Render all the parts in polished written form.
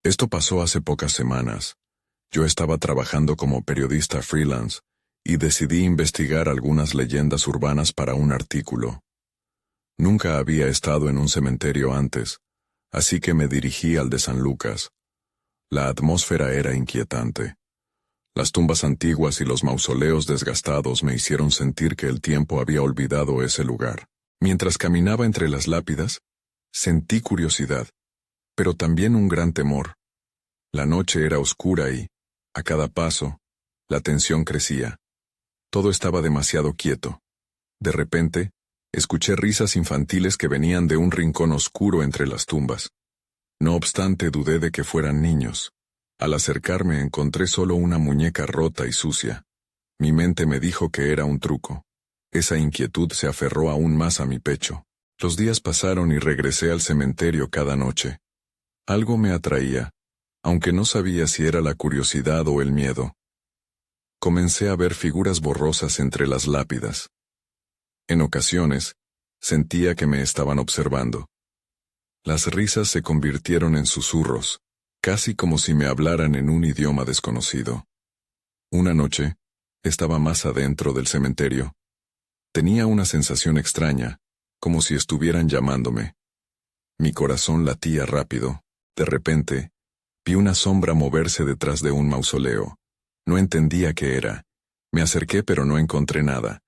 Esto pasó hace pocas semanas. Yo estaba trabajando como periodista freelance y decidí investigar algunas leyendas urbanas para un artículo. Nunca había estado en un cementerio antes, así que me dirigí al de San Lucas. La atmósfera era inquietante. Las tumbas antiguas y los mausoleos desgastados me hicieron sentir que el tiempo había olvidado ese lugar. Mientras caminaba entre las lápidas, sentí curiosidad, pero también un gran temor. La noche era oscura y, a cada paso, la tensión crecía. Todo estaba demasiado quieto. De repente, escuché risas infantiles que venían de un rincón oscuro entre las tumbas. No obstante, dudé de que fueran niños. Al acercarme encontré solo una muñeca rota y sucia. Mi mente me dijo que era un truco. Esa inquietud se aferró aún más a mi pecho. Los días pasaron y regresé al cementerio cada noche. Algo me atraía, aunque no sabía si era la curiosidad o el miedo. Comencé a ver figuras borrosas entre las lápidas. En ocasiones, sentía que me estaban observando. Las risas se convirtieron en susurros, casi como si me hablaran en un idioma desconocido. Una noche, estaba más adentro del cementerio. Tenía una sensación extraña, como si estuvieran llamándome. Mi corazón latía rápido. De repente, vi una sombra moverse detrás de un mausoleo. No entendía qué era. Me acerqué pero no encontré nada.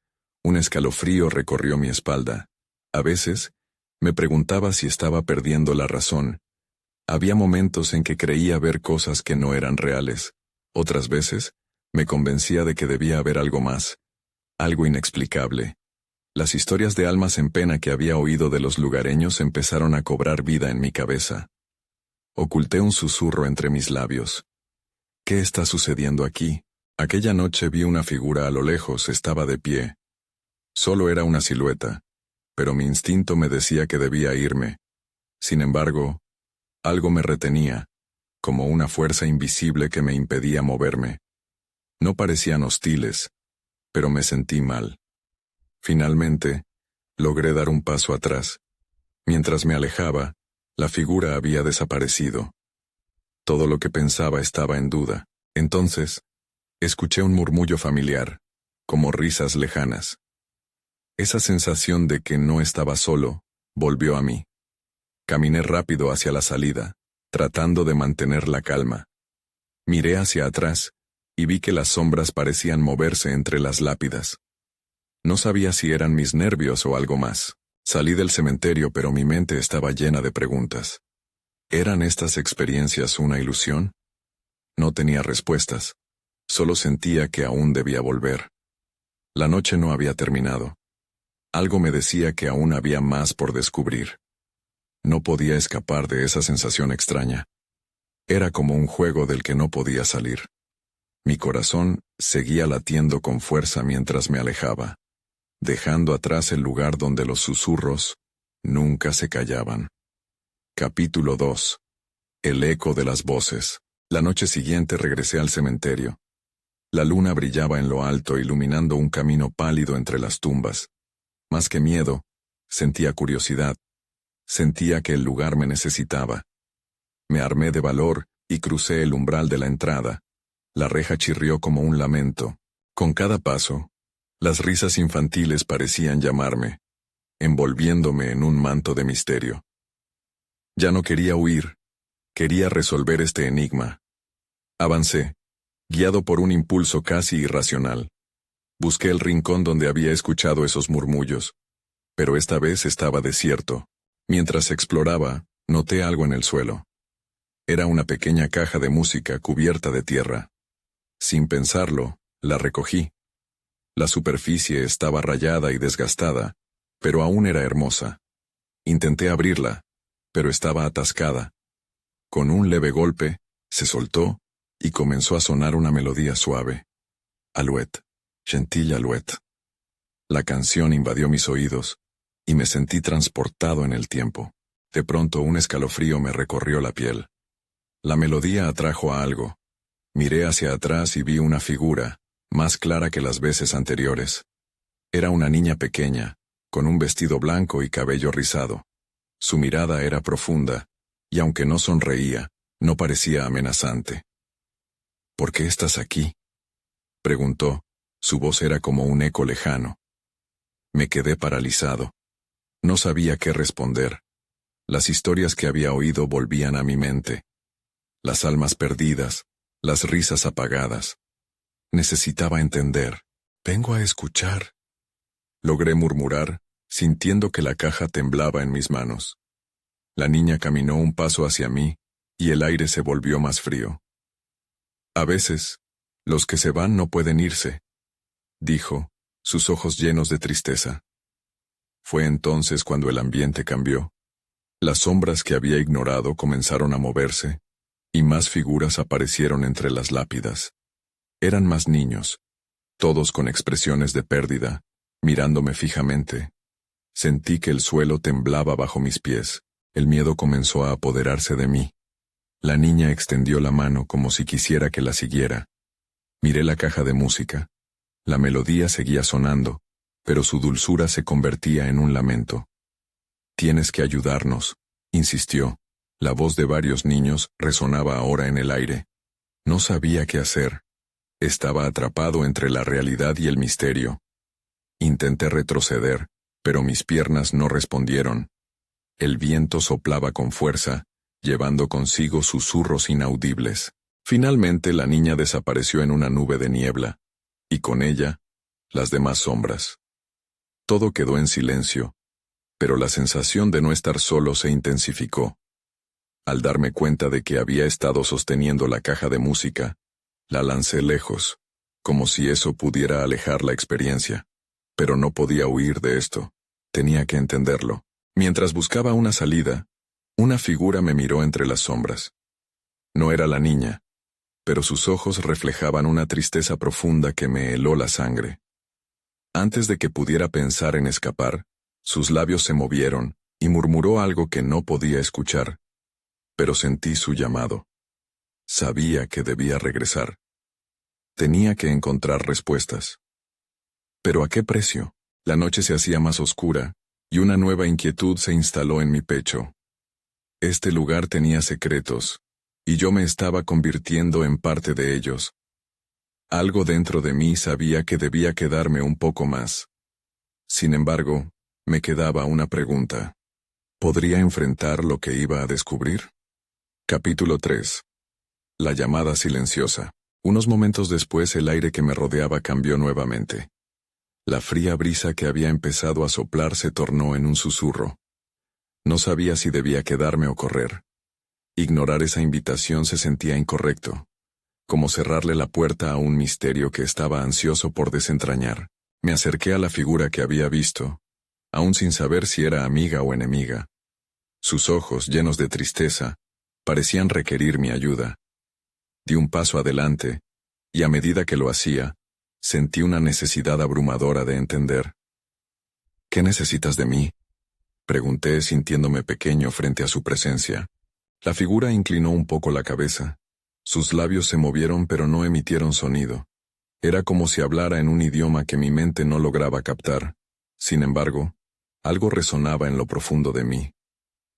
Un escalofrío recorrió mi espalda. A veces, me preguntaba si estaba perdiendo la razón. Había momentos en que creía ver cosas que no eran reales. Otras veces, me convencía de que debía haber algo más. Algo inexplicable. Las historias de almas en pena que había oído de los lugareños empezaron a cobrar vida en mi cabeza. Oculté un susurro entre mis labios. ¿Qué está sucediendo aquí? Aquella noche vi una figura a lo lejos, estaba de pie. Solo era una silueta, pero mi instinto me decía que debía irme. Sin embargo, algo me retenía, como una fuerza invisible que me impedía moverme. No parecían hostiles, pero me sentí mal. Finalmente, logré dar un paso atrás. Mientras me alejaba, la figura había desaparecido. Todo lo que pensaba estaba en duda. Entonces, escuché un murmullo familiar, como risas lejanas. Esa sensación de que no estaba solo, volvió a mí. Caminé rápido hacia la salida, tratando de mantener la calma. Miré hacia atrás, y vi que las sombras parecían moverse entre las lápidas. No sabía si eran mis nervios o algo más. Salí del cementerio, pero mi mente estaba llena de preguntas. ¿Eran estas experiencias una ilusión? No tenía respuestas. Solo sentía que aún debía volver. La noche no había terminado. Algo me decía que aún había más por descubrir. No podía escapar de esa sensación extraña. Era como un juego del que no podía salir. Mi corazón seguía latiendo con fuerza mientras me alejaba, dejando atrás el lugar donde los susurros nunca se callaban. Capítulo 2. El eco de las voces. La noche siguiente regresé al cementerio. La luna brillaba en lo alto, iluminando un camino pálido entre las tumbas. Más que miedo, sentía curiosidad. Sentía que el lugar me necesitaba. Me armé de valor y crucé el umbral de la entrada. La reja chirrió como un lamento. Con cada paso, las risas infantiles parecían llamarme, envolviéndome en un manto de misterio. Ya no quería huir, quería resolver este enigma. Avancé, guiado por un impulso casi irracional. Busqué el rincón donde había escuchado esos murmullos, pero esta vez estaba desierto. Mientras exploraba, noté algo en el suelo. Era una pequeña caja de música cubierta de tierra. Sin pensarlo, la recogí. La superficie estaba rayada y desgastada, pero aún era hermosa. Intenté abrirla, pero estaba atascada. Con un leve golpe, se soltó y comenzó a sonar una melodía suave. Alouette, Gentille Alouette. La canción invadió mis oídos, y me sentí transportado en el tiempo. De pronto un escalofrío me recorrió la piel. La melodía atrajo a algo. Miré hacia atrás y vi una figura, más clara que las veces anteriores. Era una niña pequeña, con un vestido blanco y cabello rizado. Su mirada era profunda, y aunque no sonreía, No parecía amenazante. ¿Por qué estás aquí?, preguntó. Su voz era como un eco lejano. Me quedé paralizado. No sabía qué responder. Las historias que había oído volvían a mi mente. Las almas perdidas, las risas apagadas. Necesitaba entender. Vengo a escuchar. Logré murmurar, sintiendo que la caja temblaba en mis manos. La niña caminó un paso hacia mí, y el aire se volvió más frío. A veces, los que se van no pueden irse, dijo, sus ojos llenos de tristeza. Fue entonces cuando el ambiente cambió. Las sombras que había ignorado comenzaron a moverse, y más figuras aparecieron entre las lápidas. Eran más niños, todos con expresiones de pérdida, mirándome fijamente. Sentí que el suelo temblaba bajo mis pies. El miedo comenzó a apoderarse de mí. La niña extendió la mano como si quisiera que la siguiera. Miré la caja de música. La melodía seguía sonando, pero su dulzura se convertía en un lamento. Tienes que ayudarnos, insistió. La voz de varios niños resonaba ahora en el aire. No sabía qué hacer. Estaba atrapado entre la realidad y el misterio. Intenté retroceder, pero mis piernas no respondieron. El viento soplaba con fuerza, llevando consigo susurros inaudibles. Finalmente la niña desapareció en una nube de niebla, y con ella, las demás sombras. Todo quedó en silencio, pero la sensación de no estar solo se intensificó. Al darme cuenta de que había estado sosteniendo la caja de música, la lancé lejos, como si eso pudiera alejar la experiencia. Pero no podía huir de esto. Tenía que entenderlo. Mientras buscaba una salida, una figura me miró entre las sombras. No era la niña, pero sus ojos reflejaban una tristeza profunda que me heló la sangre. Antes de que pudiera pensar en escapar, sus labios se movieron y murmuró algo que no podía escuchar. Pero sentí su llamado. Sabía que debía regresar. Tenía que encontrar respuestas. ¿Pero a qué precio? La noche se hacía más oscura, y una nueva inquietud se instaló en mi pecho. Este lugar tenía secretos, y yo me estaba convirtiendo en parte de ellos. Algo dentro de mí sabía que debía quedarme un poco más. Sin embargo, me quedaba una pregunta. ¿Podría enfrentar lo que iba a descubrir? Capítulo 3. La llamada silenciosa. Unos momentos después el aire que me rodeaba cambió nuevamente. La fría brisa que había empezado a soplar se tornó en un susurro. No sabía si debía quedarme o correr. Ignorar esa invitación se sentía incorrecto, como cerrarle la puerta a un misterio que estaba ansioso por desentrañar. Me acerqué a la figura que había visto, aún sin saber si era amiga o enemiga. Sus ojos, llenos de tristeza, parecían requerir mi ayuda. Di un paso adelante, y a medida que lo hacía, sentí una necesidad abrumadora de entender. ¿Qué necesitas de mí?, pregunté sintiéndome pequeño frente a su presencia. La figura inclinó un poco la cabeza. Sus labios se movieron pero no emitieron sonido. Era como si hablara en un idioma que mi mente no lograba captar. Sin embargo, algo resonaba en lo profundo de mí.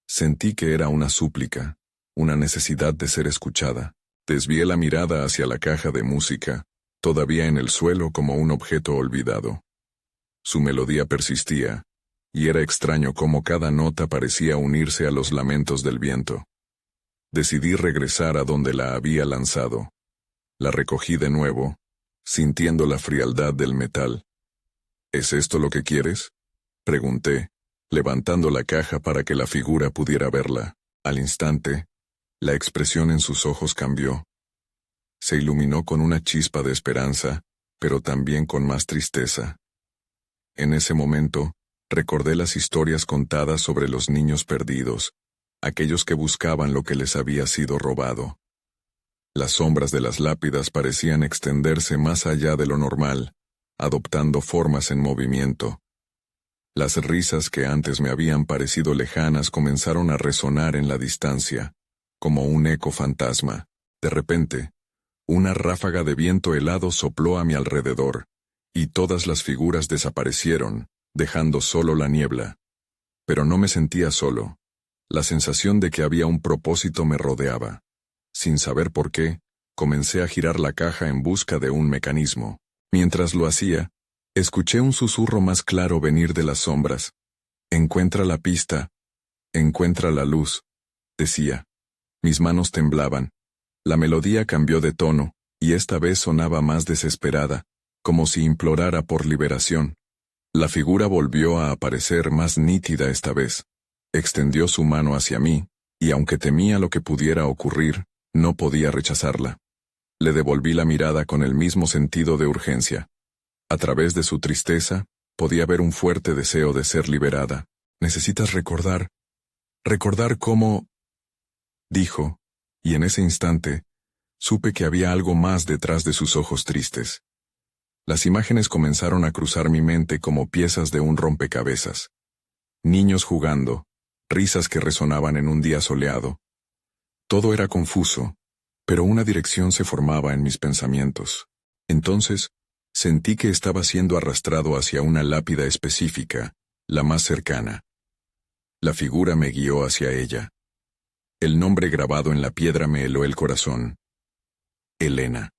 Sentí que era una súplica, una necesidad de ser escuchada. Desvié la mirada hacia la caja de música, todavía en el suelo como un objeto olvidado. Su melodía persistía, y era extraño cómo cada nota parecía unirse a los lamentos del viento. Decidí regresar a donde la había lanzado. La recogí de nuevo, sintiendo la frialdad del metal. ¿Es esto lo que quieres?, pregunté, levantando la caja para que la figura pudiera verla. Al instante, la expresión en sus ojos cambió. Se iluminó con una chispa de esperanza, pero también con más tristeza. En ese momento, recordé las historias contadas sobre los niños perdidos, aquellos que buscaban lo que les había sido robado. Las sombras de las lápidas parecían extenderse más allá de lo normal, adoptando formas en movimiento. Las risas que antes me habían parecido lejanas comenzaron a resonar en la distancia, como un eco fantasma. De repente, una ráfaga de viento helado sopló a mi alrededor, y todas las figuras desaparecieron, dejando solo la niebla. Pero no me sentía solo. La sensación de que había un propósito me rodeaba. Sin saber por qué, comencé a girar la caja en busca de un mecanismo. Mientras lo hacía, escuché un susurro más claro venir de las sombras. Encuentra la pista, encuentra la luz, decía. Mis manos temblaban. La melodía cambió de tono, y esta vez sonaba más desesperada, como si implorara por liberación. La figura volvió a aparecer más nítida esta vez. Extendió su mano hacia mí, y aunque temía lo que pudiera ocurrir, no podía rechazarla. Le devolví la mirada con el mismo sentido de urgencia. A través de su tristeza, podía ver un fuerte deseo de ser liberada. Necesitas recordar cómo, dijo, y en ese instante, supe que había algo más detrás de sus ojos tristes. Las imágenes comenzaron a cruzar mi mente como piezas de un rompecabezas. Niños jugando, risas que resonaban en un día soleado. Todo era confuso, pero una dirección se formaba en mis pensamientos. Entonces, sentí que estaba siendo arrastrado hacia una lápida específica, la más cercana. La figura me guió hacia ella. El nombre grabado en la piedra me heló el corazón. Elena.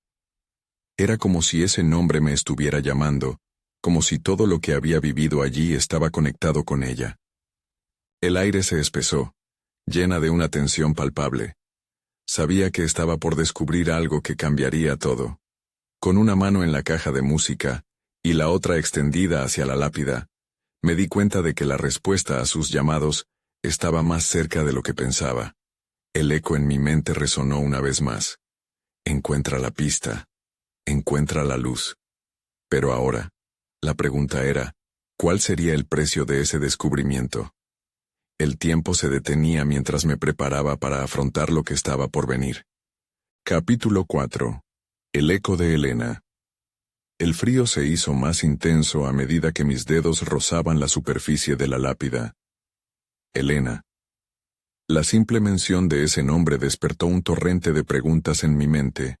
Era como si ese nombre me estuviera llamando, como si todo lo que había vivido allí estaba conectado con ella. El aire se espesó, llena de una tensión palpable. Sabía que estaba por descubrir algo que cambiaría todo. Con una mano en la caja de música, y la otra extendida hacia la lápida, me di cuenta de que la respuesta a sus llamados estaba más cerca de lo que pensaba. El eco en mi mente resonó una vez más. Encuentra la pista. Encuentra la luz. Pero ahora, la pregunta era, ¿cuál sería el precio de ese descubrimiento? El tiempo se detenía mientras me preparaba para afrontar lo que estaba por venir. Capítulo 4. El eco de Elena. El frío se hizo más intenso a medida que mis dedos rozaban la superficie de la lápida. Elena. La simple mención de ese nombre despertó un torrente de preguntas en mi mente.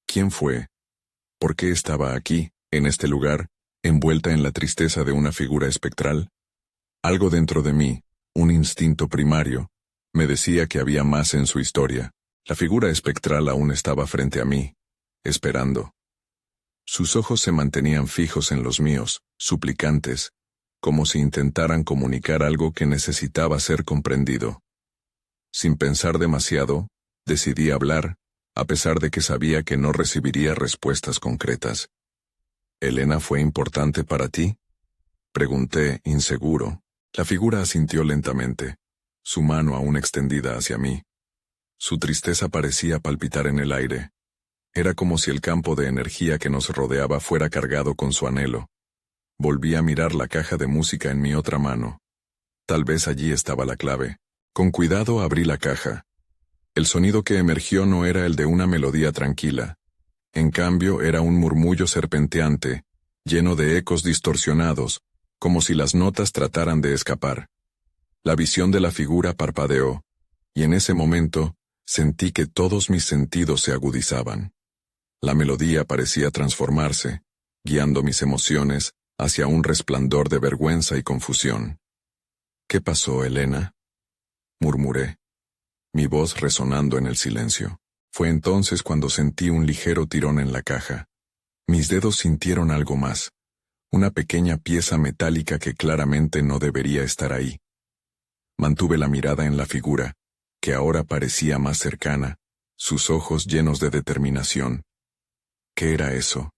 ¿Quién fue? ¿Por qué estaba aquí, en este lugar, envuelta en la tristeza de una figura espectral? Algo dentro de mí, un instinto primario, me decía que había más en su historia. La figura espectral aún estaba frente a mí, esperando. Sus ojos se mantenían fijos en los míos, suplicantes, como si intentaran comunicar algo que necesitaba ser comprendido. Sin pensar demasiado, decidí hablar, a pesar de que sabía que no recibiría respuestas concretas. ¿Elena fue importante para ti? Pregunté, inseguro. La figura asintió lentamente, su mano aún extendida hacia mí. Su tristeza parecía palpitar en el aire. Era como si el campo de energía que nos rodeaba fuera cargado con su anhelo. Volví a mirar la caja de música en mi otra mano. Tal vez allí estaba la clave. Con cuidado abrí la caja. El sonido que emergió no era el de una melodía tranquila. En cambio, era un murmullo serpenteante, lleno de ecos distorsionados, como si las notas trataran de escapar. La visión de la figura parpadeó, y en ese momento, sentí que todos mis sentidos se agudizaban. La melodía parecía transformarse, guiando mis emociones hacia un resplandor de vergüenza y confusión. ¿Qué pasó, Elena? Murmuré, mi voz resonando en el silencio. Fue entonces cuando sentí un ligero tirón en la caja. Mis dedos sintieron algo más, una pequeña pieza metálica que claramente no debería estar ahí. Mantuve la mirada en la figura, que ahora parecía más cercana, sus ojos llenos de determinación. ¿Qué era eso?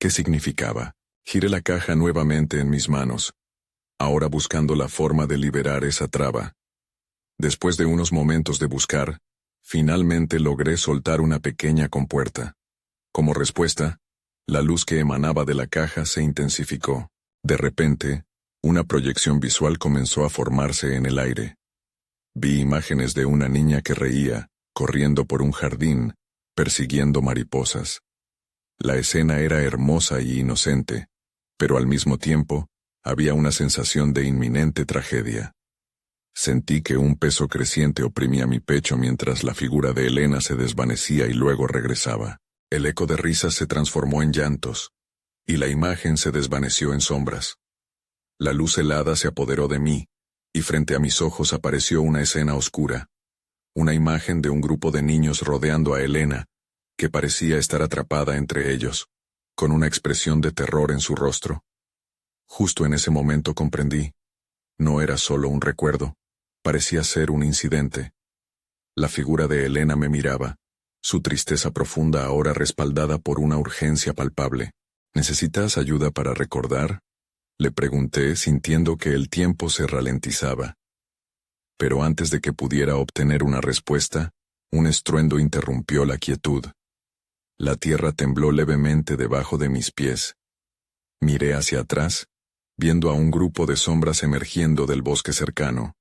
¿Qué significaba? Giré la caja nuevamente en mis manos, ahora buscando la forma de liberar esa traba. Después de unos momentos de buscar, finalmente logré soltar una pequeña compuerta. Como respuesta, la luz que emanaba de la caja se intensificó. De repente, una proyección visual comenzó a formarse en el aire. Vi imágenes de una niña que reía, corriendo por un jardín, persiguiendo mariposas. La escena era hermosa y inocente, pero al mismo tiempo, había una sensación de inminente tragedia. Sentí que un peso creciente oprimía mi pecho mientras la figura de Elena se desvanecía y luego regresaba. El eco de risas se transformó en llantos, y la imagen se desvaneció en sombras. La luz helada se apoderó de mí, y frente a mis ojos apareció una escena oscura. una imagen de un grupo de niños rodeando a Elena, que parecía estar atrapada entre ellos, con una expresión de terror en su rostro. Justo en ese momento comprendí. No era solo un recuerdo, parecía ser un incidente. La figura de Elena me miraba, su tristeza profunda ahora respaldada por una urgencia palpable. ¿Necesitas ayuda para recordar?, le pregunté, sintiendo que el tiempo se ralentizaba. Pero antes de que pudiera obtener una respuesta, un estruendo interrumpió la quietud. La tierra tembló levemente debajo de mis pies. Miré hacia atrás, viendo a un grupo de sombras emergiendo del bosque cercano.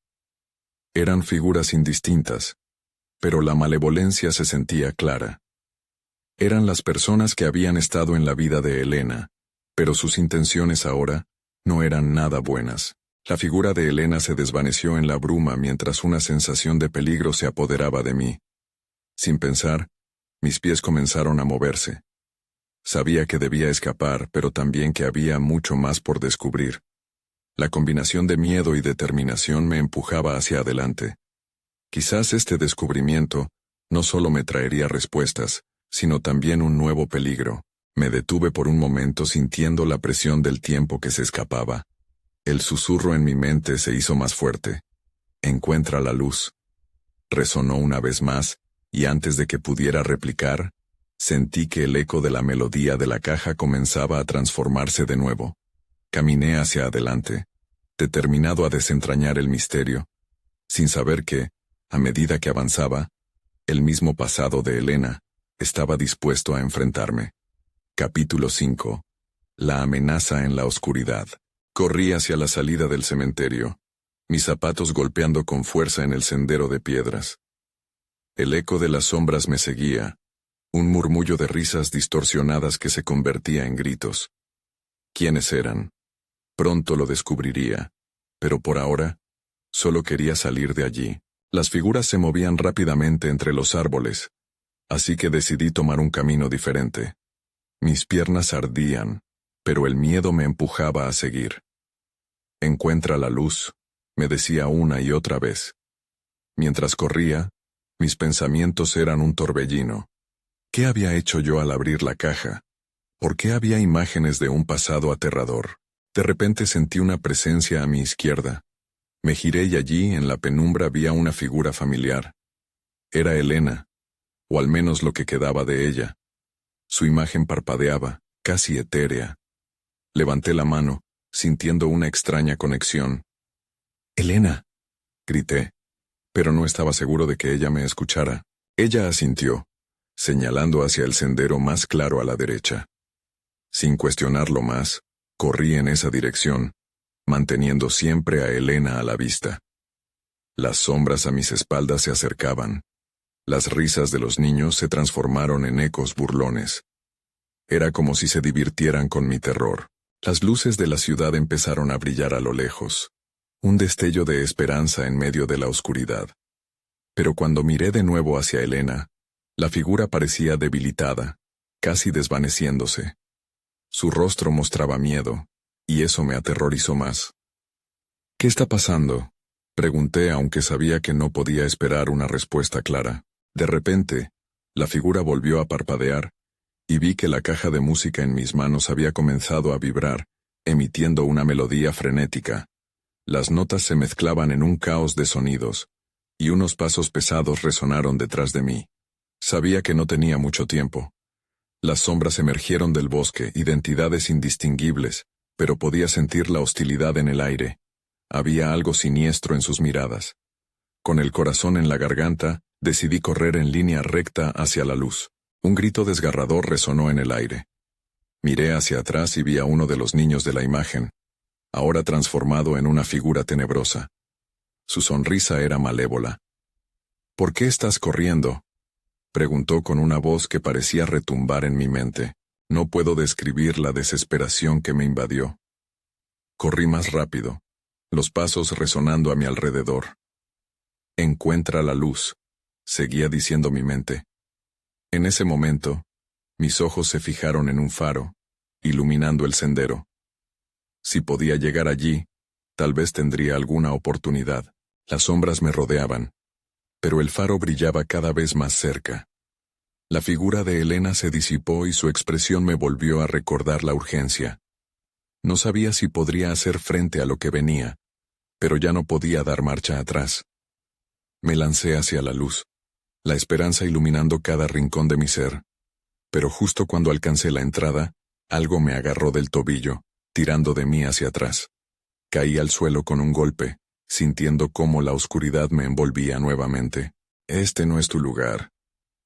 Eran figuras indistintas, pero la malevolencia se sentía clara. Eran las personas que habían estado en la vida de Elena, pero sus intenciones ahora no eran nada buenas. La figura de Elena se desvaneció en la bruma mientras una sensación de peligro se apoderaba de mí. Sin pensar, mis pies comenzaron a moverse. Sabía que debía escapar, pero también que había mucho más por descubrir. La combinación de miedo y determinación me empujaba hacia adelante. Quizás este descubrimiento no solo me traería respuestas, sino también un nuevo peligro. Me detuve por un momento sintiendo la presión del tiempo que se escapaba. El susurro en mi mente se hizo más fuerte. Encuentra la luz. Resonó una vez más, y antes de que pudiera replicar, sentí que el eco de la melodía de la caja comenzaba a transformarse de nuevo. Caminé hacia adelante, determinado a desentrañar el misterio, sin saber que, a medida que avanzaba, el mismo pasado de Elena estaba dispuesto a enfrentarme. Capítulo 5. La amenaza en la oscuridad. Corrí hacia la salida del cementerio, mis zapatos golpeando con fuerza en el sendero de piedras. El eco de las sombras me seguía, un murmullo de risas distorsionadas que se convertía en gritos. ¿Quiénes eran? Pronto lo descubriría, pero por ahora, solo quería salir de allí. Las figuras se movían rápidamente entre los árboles, así que decidí tomar un camino diferente. Mis piernas ardían, pero el miedo me empujaba a seguir. Encuentra la luz, me decía una y otra vez. Mientras corría, mis pensamientos eran un torbellino. ¿Qué había hecho yo al abrir la caja? ¿Por qué había imágenes de un pasado aterrador? De repente sentí una presencia a mi izquierda. Me giré y allí, en la penumbra, vi a una figura familiar. Era Elena, o al menos lo que quedaba de ella. Su imagen parpadeaba, casi etérea. Levanté la mano, sintiendo una extraña conexión. «¡Elena!», grité, pero no estaba seguro de que ella me escuchara. Ella asintió, señalando hacia el sendero más claro a la derecha. Sin cuestionarlo más, corrí en esa dirección, manteniendo siempre a Elena a la vista. Las sombras a mis espaldas se acercaban. Las risas de los niños se transformaron en ecos burlones. Era como si se divirtieran con mi terror. Las luces de la ciudad empezaron a brillar a lo lejos, un destello de esperanza en medio de la oscuridad. Pero cuando miré de nuevo hacia Elena, la figura parecía debilitada, casi desvaneciéndose. Su rostro mostraba miedo, y eso me aterrorizó más. «¿Qué está pasando?», pregunté, aunque sabía que no podía esperar una respuesta clara. De repente, la figura volvió a parpadear, y vi que la caja de música en mis manos había comenzado a vibrar, emitiendo una melodía frenética. Las notas se mezclaban en un caos de sonidos, y unos pasos pesados resonaron detrás de mí. Sabía que no tenía mucho tiempo. Las sombras emergieron del bosque, identidades indistinguibles, pero podía sentir la hostilidad en el aire. Había algo siniestro en sus miradas. Con el corazón en la garganta, decidí correr en línea recta hacia la luz. Un grito desgarrador resonó en el aire. Miré hacia atrás y vi a uno de los niños de la imagen, ahora transformado en una figura tenebrosa. Su sonrisa era malévola. «¿Por qué estás corriendo?», preguntó con una voz que parecía retumbar en mi mente. No puedo describir la desesperación que me invadió. Corrí más rápido, los pasos resonando a mi alrededor. «Encuentra la luz», seguía diciendo mi mente. En ese momento, mis ojos se fijaron en un faro, iluminando el sendero. Si podía llegar allí, tal vez tendría alguna oportunidad. Las sombras me rodeaban. pero el faro brillaba cada vez más cerca. La figura de Elena se disipó y su expresión me volvió a recordar la urgencia. No sabía si podría hacer frente a lo que venía, pero ya no podía dar marcha atrás. Me lancé hacia la luz, la esperanza iluminando cada rincón de mi ser. Pero justo cuando alcancé la entrada, algo me agarró del tobillo, tirando de mí hacia atrás. Caí al suelo con un golpe, sintiendo cómo la oscuridad me envolvía nuevamente. «Este no es tu lugar»,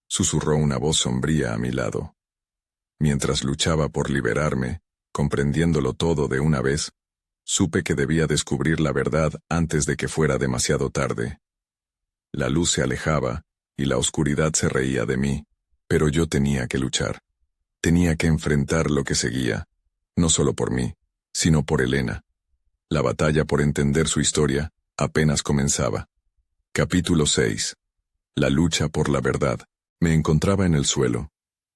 susurró una voz sombría a mi lado. Mientras luchaba por liberarme, comprendiéndolo todo de una vez, supe que debía descubrir la verdad antes de que fuera demasiado tarde. La luz se alejaba, y la oscuridad se reía de mí, pero yo tenía que luchar. Tenía que enfrentar lo que seguía, no solo por mí, sino por Elena. La batalla por entender su historia apenas comenzaba. Capítulo 6. La lucha por la verdad. Me encontraba en el suelo.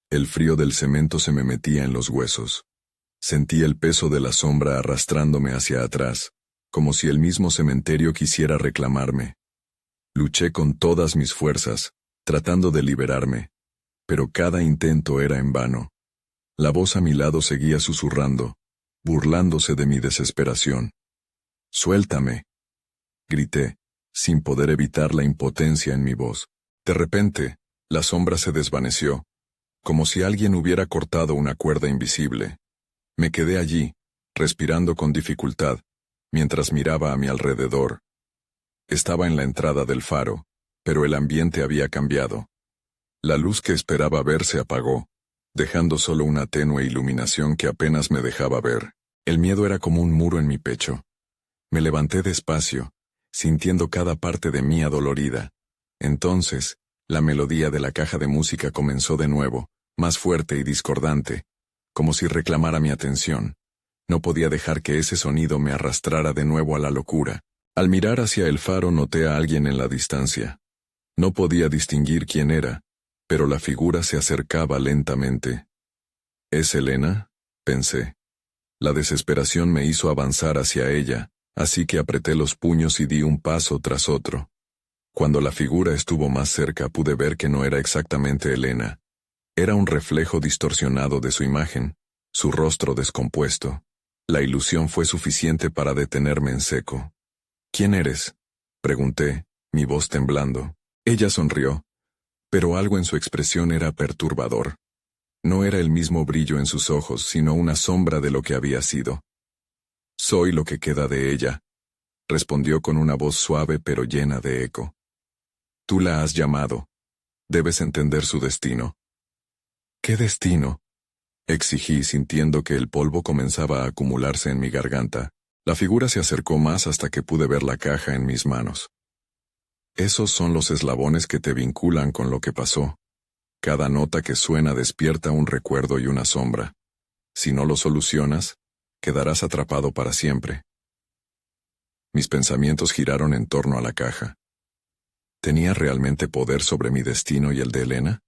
El frío del cemento se me metía en los huesos. Sentí el peso de la sombra arrastrándome hacia atrás, como si el mismo cementerio quisiera reclamarme. Luché con todas mis fuerzas, tratando de liberarme, pero cada intento era en vano. La voz a mi lado seguía susurrando, burlándose de mi desesperación. «Suéltame», grité, sin poder evitar la impotencia en mi voz. De repente, la sombra se desvaneció, como si alguien hubiera cortado una cuerda invisible. Me quedé allí, respirando con dificultad, mientras miraba a mi alrededor. Estaba en la entrada del faro, pero el ambiente había cambiado. La luz que esperaba ver se apagó, dejando solo una tenue iluminación que apenas me dejaba ver. El miedo era como un muro en mi pecho. Me levanté despacio, sintiendo cada parte de mí adolorida. Entonces, la melodía de la caja de música comenzó de nuevo, más fuerte y discordante, como si reclamara mi atención. No podía dejar que ese sonido me arrastrara de nuevo a la locura. Al mirar hacia el faro noté a alguien en la distancia. No podía distinguir quién era, pero la figura se acercaba lentamente. «¿Es Elena?», pensé. La desesperación me hizo avanzar hacia ella, así que apreté los puños y di un paso tras otro. Cuando la figura estuvo más cerca pude ver que no era exactamente Elena. Era un reflejo distorsionado de su imagen, su rostro descompuesto. La ilusión fue suficiente para detenerme en seco. «¿Quién eres?», pregunté, mi voz temblando. Ella sonrió, pero algo en su expresión era perturbador. No era el mismo brillo en sus ojos, sino una sombra de lo que había sido. «Soy lo que queda de ella», respondió con una voz suave pero llena de eco. «Tú la has llamado. Debes entender su destino». «¿Qué destino?», exigí sintiendo que el polvo comenzaba a acumularse en mi garganta. La figura se acercó más hasta que pude ver la caja en mis manos. «Esos son los eslabones que te vinculan con lo que pasó. Cada nota que suena despierta un recuerdo y una sombra. Si no lo solucionas, quedarás atrapado para siempre». Mis pensamientos giraron en torno a la caja. ¿Tenía realmente poder sobre mi destino y el de Elena?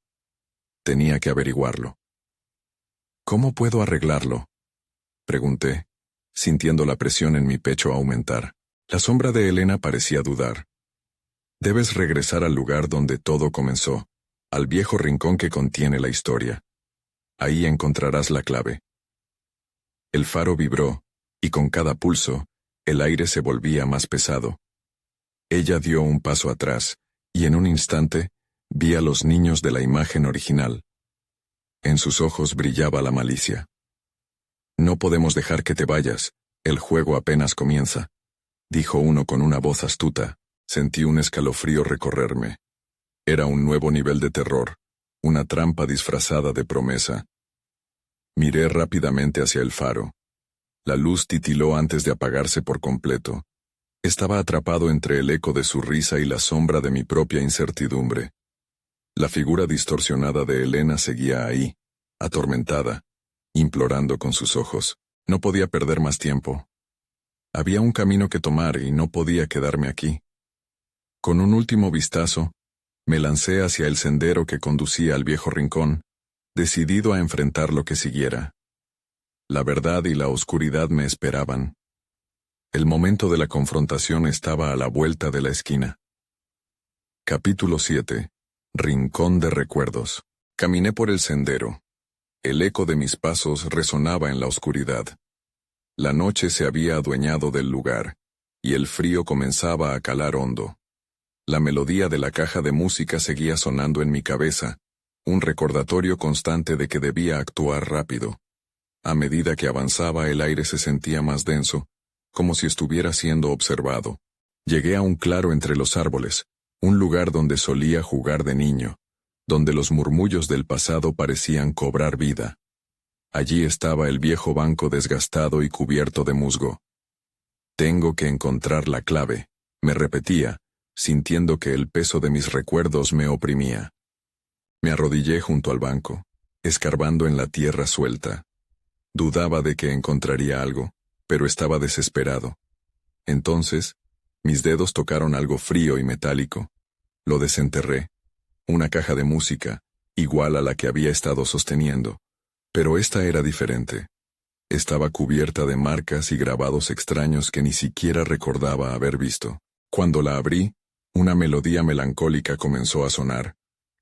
Tenía que averiguarlo. «¿Cómo puedo arreglarlo?», pregunté, sintiendo la presión en mi pecho aumentar. La sombra de Elena parecía dudar. «Debes regresar al lugar donde todo comenzó, al viejo rincón que contiene la historia. Ahí encontrarás la clave». El faro vibró, y con cada pulso, el aire se volvía más pesado. Ella dio un paso atrás, y en un instante, vi a los niños de la imagen original. En sus ojos brillaba la malicia. «No podemos dejar que te vayas, el juego apenas comienza», dijo uno con una voz astuta. Sentí un escalofrío recorrerme. Era un nuevo nivel de terror, una trampa disfrazada de promesa. Miré rápidamente hacia el faro. La luz titiló antes de apagarse por completo. Estaba atrapado entre el eco de su risa y la sombra de mi propia incertidumbre. La figura distorsionada de Elena seguía ahí, atormentada, implorando con sus ojos. No podía perder más tiempo. Había un camino que tomar y no podía quedarme aquí. Con un último vistazo, me lancé hacia el sendero que conducía al viejo rincón, decidido a enfrentar lo que siguiera. La verdad y la oscuridad me esperaban. El momento de la confrontación estaba a la vuelta de la esquina. Capítulo 7. Rincón de recuerdos. Caminé por el sendero. El eco de mis pasos resonaba en la oscuridad. La noche se había adueñado del lugar, y el frío comenzaba a calar hondo. La melodía de la caja de música seguía sonando en mi cabeza, un recordatorio constante de que debía actuar rápido. A medida que avanzaba, el aire se sentía más denso, como si estuviera siendo observado. Llegué a un claro entre los árboles, un lugar donde solía jugar de niño, donde los murmullos del pasado parecían cobrar vida. Allí estaba el viejo banco desgastado y cubierto de musgo. Tengo que encontrar la clave, me repetía, sintiendo que el peso de mis recuerdos me oprimía. Me arrodillé junto al banco, escarbando en la tierra suelta. Dudaba de que encontraría algo, pero estaba desesperado. Entonces, mis dedos tocaron algo frío y metálico. Lo desenterré. Una caja de música, igual a la que había estado sosteniendo. Pero esta era diferente. Estaba cubierta de marcas y grabados extraños que ni siquiera recordaba haber visto. Cuando la abrí, una melodía melancólica comenzó a sonar,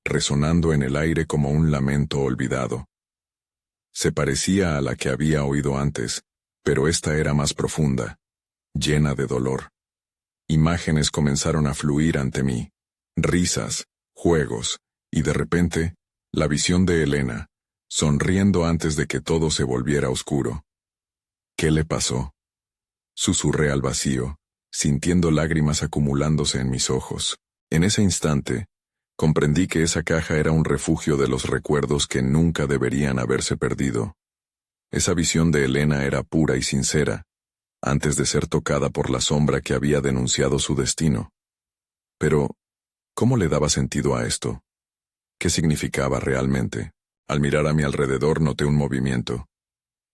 resonando en el aire como un lamento olvidado. Se parecía a la que había oído antes, pero esta era más profunda, llena de dolor. Imágenes comenzaron a fluir ante mí, risas, juegos, y de repente, la visión de Elena, sonriendo antes de que todo se volviera oscuro. ¿Qué le pasó? Susurré al vacío, sintiendo lágrimas acumulándose en mis ojos. En ese instante, comprendí que esa caja era un refugio de los recuerdos que nunca deberían haberse perdido. Esa visión de Elena era pura y sincera, antes de ser tocada por la sombra que había denunciado su destino. Pero, ¿cómo le daba sentido a esto? ¿Qué significaba realmente? Al mirar a mi alrededor noté un movimiento.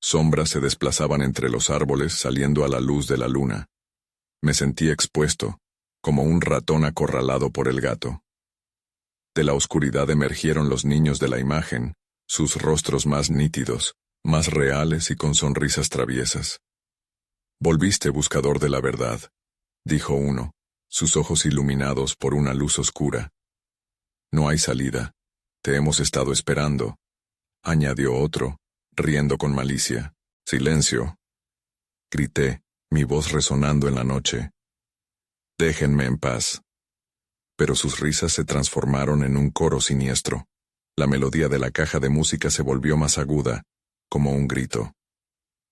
Sombras se desplazaban entre los árboles saliendo a la luz de la luna. Me sentí expuesto, como un ratón acorralado por el gato. De la oscuridad emergieron los niños de la imagen, sus rostros más nítidos, más reales y con sonrisas traviesas. «Volviste, buscador de la verdad», dijo uno, sus ojos iluminados por una luz oscura. «No hay salida. Te hemos estado esperando», añadió otro, riendo con malicia. «Silencio», grité, mi voz resonando en la noche. «Déjenme en paz». Pero sus risas se transformaron en un coro siniestro. La melodía de la caja de música se volvió más aguda, como un grito.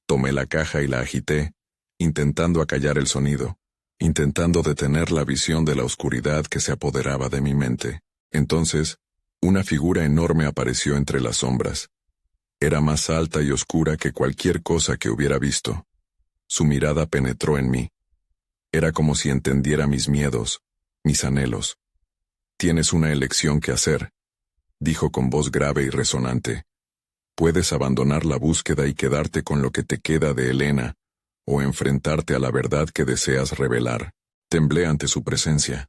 Tomé la caja y la agité, intentando acallar el sonido, intentando detener la visión de la oscuridad que se apoderaba de mi mente. Entonces, una figura enorme apareció entre las sombras. Era más alta y oscura que cualquier cosa que hubiera visto. Su mirada penetró en mí. Era como si entendiera mis miedos, mis anhelos. «Tienes una elección que hacer», dijo con voz grave y resonante. «Puedes abandonar la búsqueda y quedarte con lo que te queda de Elena, o enfrentarte a la verdad que deseas revelar». Temblé ante su presencia.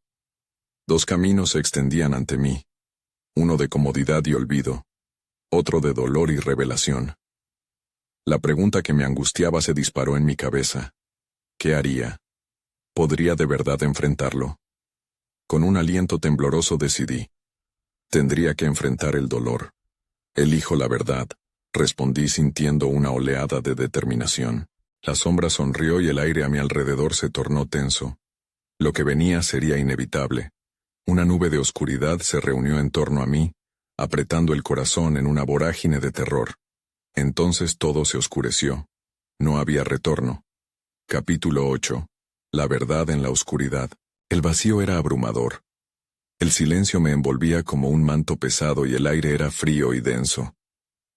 Dos caminos se extendían ante mí, uno de comodidad y olvido, otro de dolor y revelación. La pregunta que me angustiaba se disparó en mi cabeza. ¿Qué haría? ¿Podría de verdad enfrentarlo? Con un aliento tembloroso decidí. Tendría que enfrentar el dolor. «Elijo la verdad», respondí sintiendo una oleada de determinación. La sombra sonrió y el aire a mi alrededor se tornó tenso. Lo que venía sería inevitable. Una nube de oscuridad se reunió en torno a mí, apretando el corazón en una vorágine de terror. Entonces todo se oscureció. No había retorno. Capítulo 8. La verdad en la oscuridad. El vacío era abrumador. El silencio me envolvía como un manto pesado y el aire era frío y denso.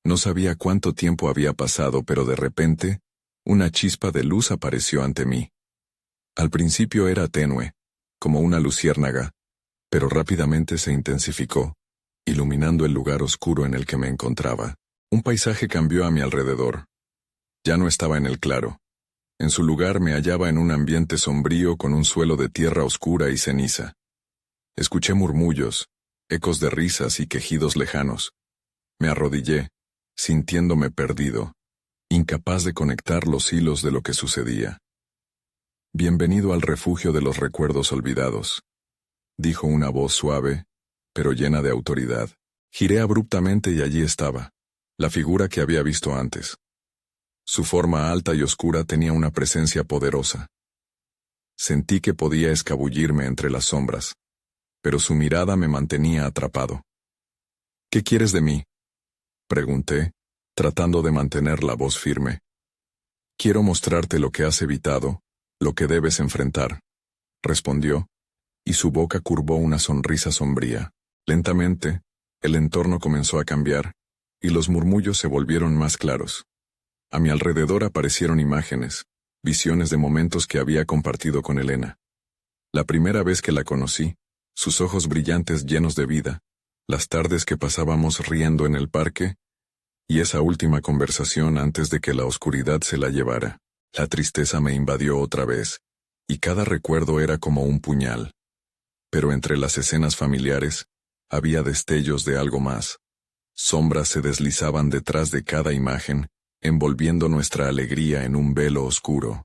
No sabía cuánto tiempo había pasado, pero de repente, una chispa de luz apareció ante mí. Al principio era tenue, como una luciérnaga, pero rápidamente se intensificó, iluminando el lugar oscuro en el que me encontraba. Un paisaje cambió a mi alrededor. Ya no estaba en el claro. En su lugar me hallaba en un ambiente sombrío con un suelo de tierra oscura y ceniza. Escuché murmullos, ecos de risas y quejidos lejanos. Me arrodillé, sintiéndome perdido, incapaz de conectar los hilos de lo que sucedía. Bienvenido al refugio de los recuerdos olvidados. dijo una voz suave, pero llena de autoridad. Giré abruptamente y allí estaba, la figura que había visto antes. Su forma alta y oscura tenía una presencia poderosa. Sentí que podía escabullirme entre las sombras, pero su mirada me mantenía atrapado. «¿Qué quieres de mí?», pregunté, tratando de mantener la voz firme. «Quiero mostrarte lo que has evitado, lo que debes enfrentar», respondió, y su boca curvó una sonrisa sombría. Lentamente, el entorno comenzó a cambiar, y los murmullos se volvieron más claros. A mi alrededor aparecieron imágenes, visiones de momentos que había compartido con Elena. La primera vez que la conocí, sus ojos brillantes llenos de vida, las tardes que pasábamos riendo en el parque, y esa última conversación antes de que la oscuridad se la llevara. La tristeza me invadió otra vez, y cada recuerdo era como un puñal. Pero entre las escenas familiares, había destellos de algo más. Sombras se deslizaban detrás de cada imagen, envolviendo nuestra alegría en un velo oscuro.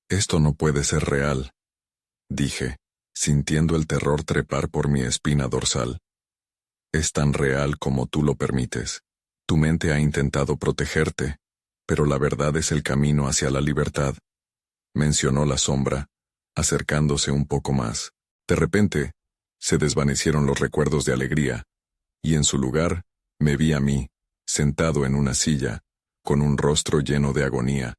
«Esto no puede ser real», dije, sintiendo el terror trepar por mi espina dorsal. «Es tan real como tú lo permites. Tu mente ha intentado protegerte, pero la verdad es el camino hacia la libertad», mencionó la sombra, acercándose un poco más. De repente, se desvanecieron los recuerdos de alegría, y en su lugar, me vi a mí, sentado en una silla, con un rostro lleno de agonía.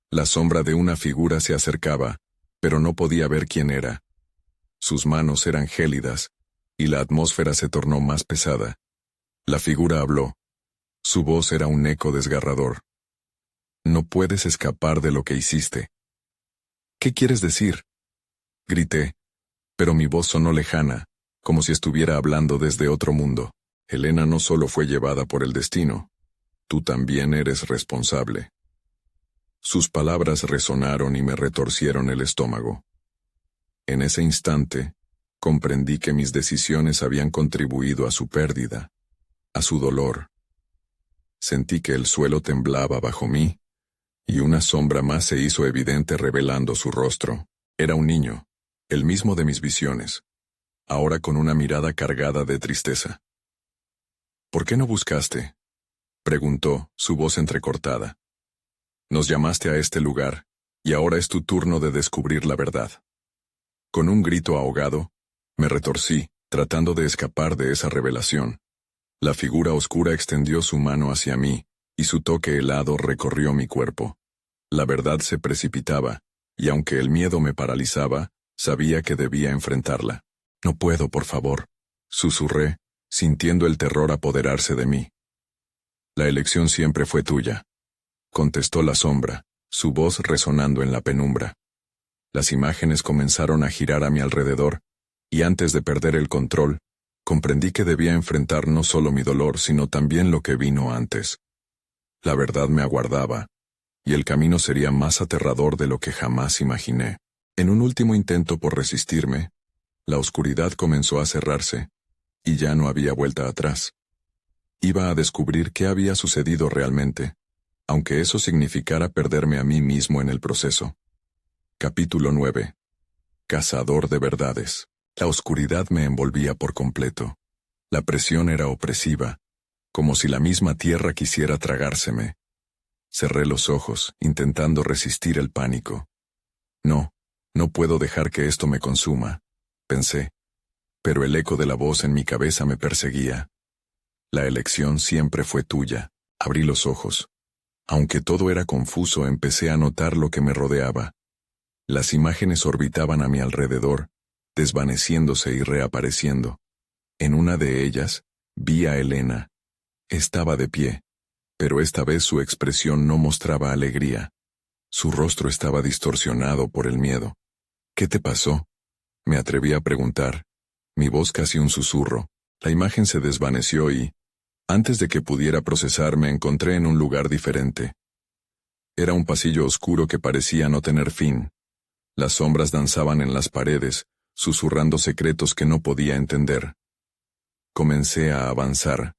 La sombra de una figura se acercaba, pero no podía ver quién era. Sus manos eran gélidas, y la atmósfera se tornó más pesada. La figura habló. Su voz era un eco desgarrador. «No puedes escapar de lo que hiciste». «¿Qué quieres decir?», grité, pero mi voz sonó lejana, como si estuviera hablando desde otro mundo. «Elena no solo fue llevada por el destino, tú también eres responsable». Sus palabras resonaron y me retorcieron el estómago. En ese instante, comprendí que mis decisiones habían contribuido a su pérdida, a su dolor. Sentí que el suelo temblaba bajo mí, y una sombra más se hizo evidente revelando su rostro. Era un niño, el mismo de mis visiones, ahora con una mirada cargada de tristeza. «¿Por qué no buscaste?», preguntó, su voz entrecortada. «Nos llamaste a este lugar, y ahora es tu turno de descubrir la verdad». Con un grito ahogado, me retorcí, tratando de escapar de esa revelación. La figura oscura extendió su mano hacia mí, y su toque helado recorrió mi cuerpo. La verdad se precipitaba, y aunque el miedo me paralizaba, sabía que debía enfrentarla. «No puedo, por favor», susurré, sintiendo el terror apoderarse de mí. «La elección siempre fue tuya», contestó la sombra, su voz resonando en la penumbra. Las imágenes comenzaron a girar a mi alrededor, y antes de perder el control, comprendí que debía enfrentar no solo mi dolor, sino también lo que vino antes. La verdad me aguardaba, y el camino sería más aterrador de lo que jamás imaginé. En un último intento por resistirme, la oscuridad comenzó a cerrarse, y ya no había vuelta atrás. Iba a descubrir qué había sucedido realmente, aunque eso significara perderme a mí mismo en el proceso. Capítulo 9. Cazador de verdades. La oscuridad me envolvía por completo. La presión era opresiva, como si la misma tierra quisiera tragárseme. Cerré los ojos, intentando resistir el pánico. No puedo dejar que esto me consuma, pensé. Pero el eco de la voz en mi cabeza me perseguía. La elección siempre fue tuya. Abrí los ojos. Aunque todo era confuso, empecé a notar lo que me rodeaba. Las imágenes orbitaban a mi alrededor, desvaneciéndose y reapareciendo. En una de ellas, vi a Elena. Estaba de pie, pero esta vez su expresión no mostraba alegría. Su rostro estaba distorsionado por el miedo. «¿Qué te pasó?», me atreví a preguntar, mi voz casi un susurro. La imagen se desvaneció y, antes de que pudiera procesar, me encontré en un lugar diferente. Era un pasillo oscuro que parecía no tener fin. Las sombras danzaban en las paredes, susurrando secretos que no podía entender. Comencé a avanzar,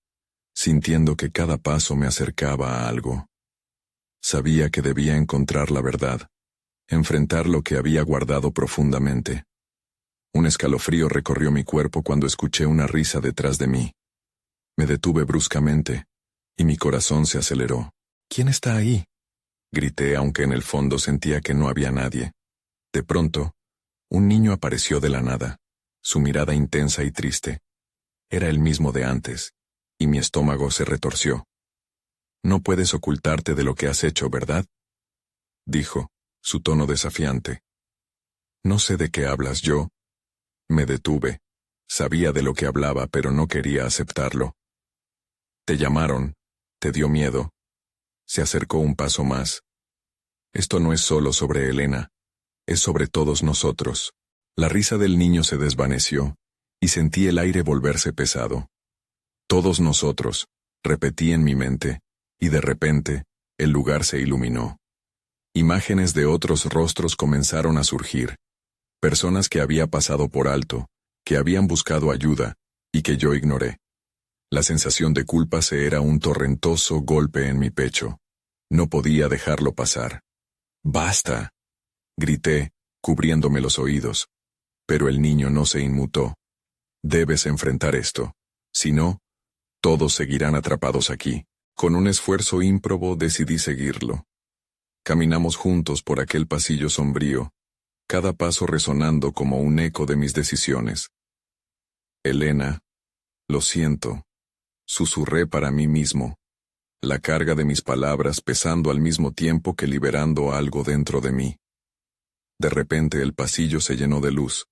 sintiendo que cada paso me acercaba a algo. Sabía que debía encontrar la verdad, enfrentar lo que había guardado profundamente. Un escalofrío recorrió mi cuerpo cuando escuché una risa detrás de mí. Me detuve bruscamente, y mi corazón se aceleró. ¿Quién está ahí?, grité, aunque en el fondo sentía que no había nadie. De pronto, un niño apareció de la nada, su mirada intensa y triste. Era el mismo de antes, y mi estómago se retorció. «No puedes ocultarte de lo que has hecho, ¿verdad?», dijo, su tono desafiante. «No sé de qué hablas yo». Me detuve. Sabía de lo que hablaba, pero no quería aceptarlo. «Te llamaron. Te dio miedo». Se acercó un paso más. «Esto no es solo sobre Elena. Es sobre todos nosotros». La risa del niño se desvaneció, y sentí el aire volverse pesado. «Todos nosotros», repetí en mi mente, y de repente, el lugar se iluminó. Imágenes de otros rostros comenzaron a surgir. Personas que había pasado por alto, que habían buscado ayuda, y que yo ignoré. La sensación de culpa se era un torrentoso golpe en mi pecho. No podía dejarlo pasar. «¡Basta!», grité, cubriéndome los oídos. Pero el niño no se inmutó. «Debes enfrentar esto. Si no, todos seguirán atrapados aquí». Con un esfuerzo ímprobo decidí seguirlo. Caminamos juntos por aquel pasillo sombrío, cada paso resonando como un eco de mis decisiones. «Elena, lo siento», susurré para mí mismo, la carga de mis palabras pesando al mismo tiempo que liberando algo dentro de mí. De repente el pasillo se llenó de luz.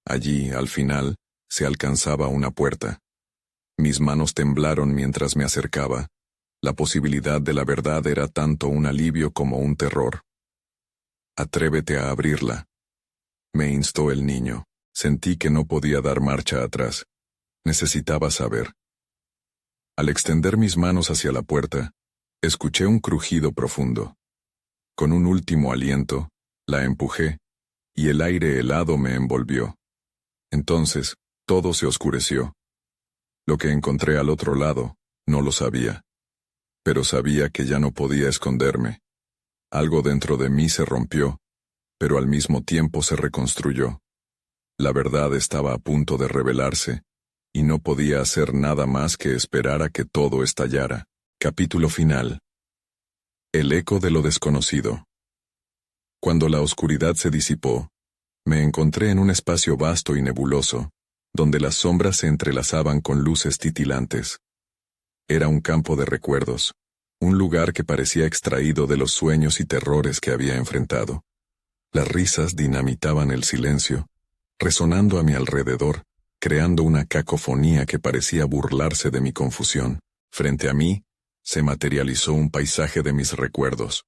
Allí, al final, se alcanzaba una puerta. Mis manos temblaron mientras me acercaba. La posibilidad de la verdad era tanto un alivio como un terror. «Atrévete a abrirla», me instó el niño. Sentí que no podía dar marcha atrás. Necesitaba saber. Al extender mis manos hacia la puerta, escuché un crujido profundo. Con un último aliento, la empujé, y el aire helado me envolvió. Entonces, todo se oscureció. Lo que encontré al otro lado, no lo sabía. Pero sabía que ya no podía esconderme. Algo dentro de mí se rompió, pero al mismo tiempo se reconstruyó. La verdad estaba a punto de revelarse, y no podía hacer nada más que esperar a que todo estallara. Capítulo final. El eco de lo desconocido. Cuando la oscuridad se disipó, me encontré en un espacio vasto y nebuloso, donde las sombras se entrelazaban con luces titilantes. Era un campo de recuerdos, un lugar que parecía extraído de los sueños y terrores que había enfrentado. Las risas dinamitaban el silencio, resonando a mi alrededor, creando una cacofonía que parecía burlarse de mi confusión. Frente a mí, se materializó un paisaje de mis recuerdos.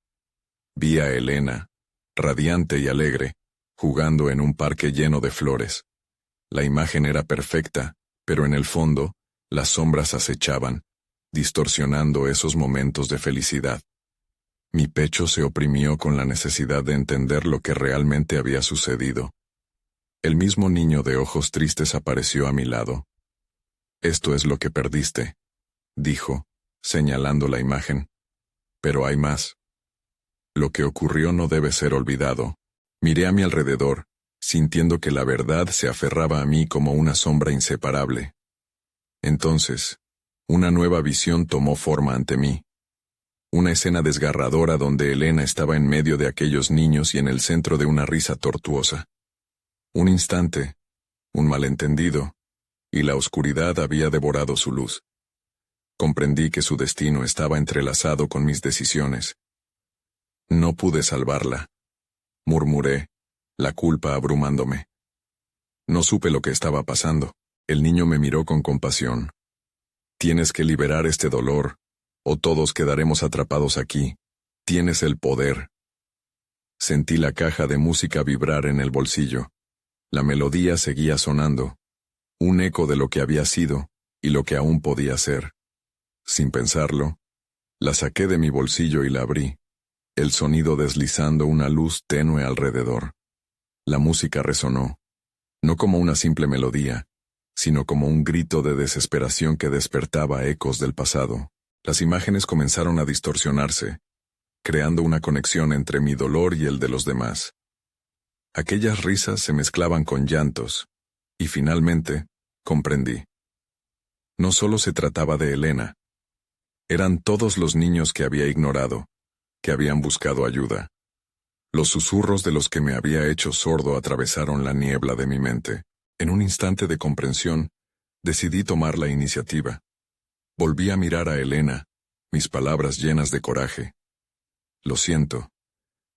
Vi a Elena, radiante y alegre, jugando en un parque lleno de flores. La imagen era perfecta, pero en el fondo, las sombras acechaban, distorsionando esos momentos de felicidad. Mi pecho se oprimió con la necesidad de entender lo que realmente había sucedido. El mismo niño de ojos tristes apareció a mi lado. «Esto es lo que perdiste», dijo, señalando la imagen. «Pero hay más. Lo que ocurrió no debe ser olvidado». Miré a mi alrededor, sintiendo que la verdad se aferraba a mí como una sombra inseparable. Entonces, una nueva visión tomó forma ante mí. Una escena desgarradora donde Elena estaba en medio de aquellos niños y en el centro de una risa tortuosa. Un instante, un malentendido, y la oscuridad había devorado su luz. Comprendí que su destino estaba entrelazado con mis decisiones. «No pude salvarla», murmuré, la culpa abrumándome. No supe lo que estaba pasando. El niño me miró con compasión. «Tienes que liberar este dolor, o todos quedaremos atrapados aquí. Tienes el poder». Sentí la caja de música vibrar en el bolsillo. La melodía seguía sonando, un eco de lo que había sido y lo que aún podía ser. Sin pensarlo, la saqué de mi bolsillo y la abrí, el sonido deslizando una luz tenue alrededor. La música resonó, no como una simple melodía, sino como un grito de desesperación que despertaba ecos del pasado. Las imágenes comenzaron a distorsionarse, creando una conexión entre mi dolor y el de los demás. Aquellas risas se mezclaban con llantos, y finalmente, comprendí. No solo se trataba de Elena. Eran todos los niños que había ignorado, que habían buscado ayuda. Los susurros de los que me había hecho sordo atravesaron la niebla de mi mente. En un instante de comprensión, decidí tomar la iniciativa. Volví a mirar a Elena, mis palabras llenas de coraje. Lo siento.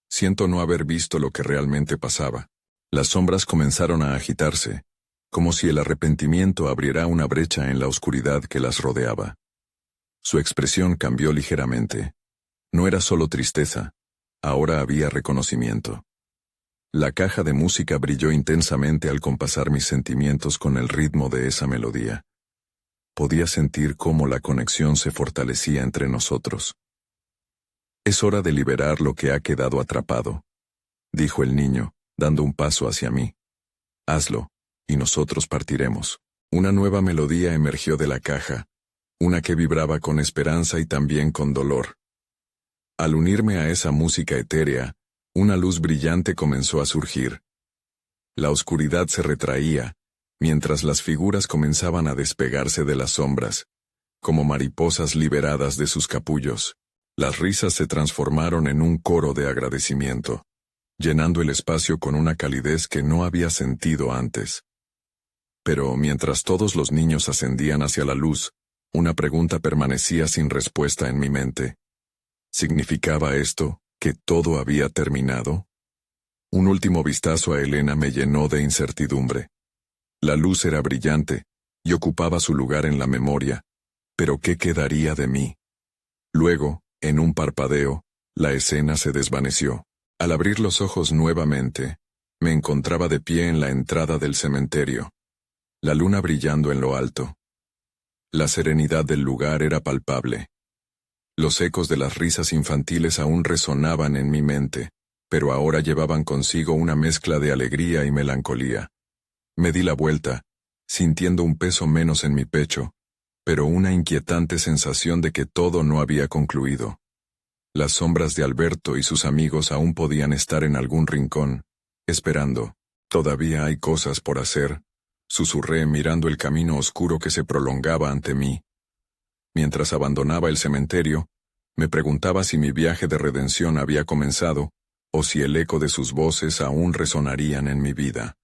Siento no haber visto lo que realmente pasaba. Las sombras comenzaron a agitarse, como si el arrepentimiento abriera una brecha en la oscuridad que las rodeaba. Su expresión cambió ligeramente. No era solo tristeza, ahora había reconocimiento. La caja de música brilló intensamente al compasar mis sentimientos con el ritmo de esa melodía. Podía sentir cómo la conexión se fortalecía entre nosotros. «Es hora de liberar lo que ha quedado atrapado», dijo el niño, dando un paso hacia mí. «Hazlo, y nosotros partiremos». Una nueva melodía emergió de la caja, una que vibraba con esperanza y también con dolor. Al unirme a esa música etérea, una luz brillante comenzó a surgir. La oscuridad se retraía, mientras las figuras comenzaban a despegarse de las sombras, como mariposas liberadas de sus capullos. Las risas se transformaron en un coro de agradecimiento, llenando el espacio con una calidez que no había sentido antes. Pero mientras todos los niños ascendían hacia la luz, una pregunta permanecía sin respuesta en mi mente. ¿Significaba esto que todo había terminado? Un último vistazo a Elena me llenó de incertidumbre. La luz era brillante y ocupaba su lugar en la memoria, pero ¿qué quedaría de mí? Luego, en un parpadeo, la escena se desvaneció. Al abrir los ojos nuevamente, me encontraba de pie en la entrada del cementerio, la luna brillando en lo alto. La serenidad del lugar era palpable. Los ecos de las risas infantiles aún resonaban en mi mente, pero ahora llevaban consigo una mezcla de alegría y melancolía. Me di la vuelta, sintiendo un peso menos en mi pecho, pero una inquietante sensación de que todo no había concluido. Las sombras de Alberto y sus amigos aún podían estar en algún rincón, esperando. «Todavía hay cosas por hacer», susurré mirando el camino oscuro que se prolongaba ante mí. Mientras abandonaba el cementerio, me preguntaba si mi viaje de redención había comenzado, o si el eco de sus voces aún resonarían en mi vida.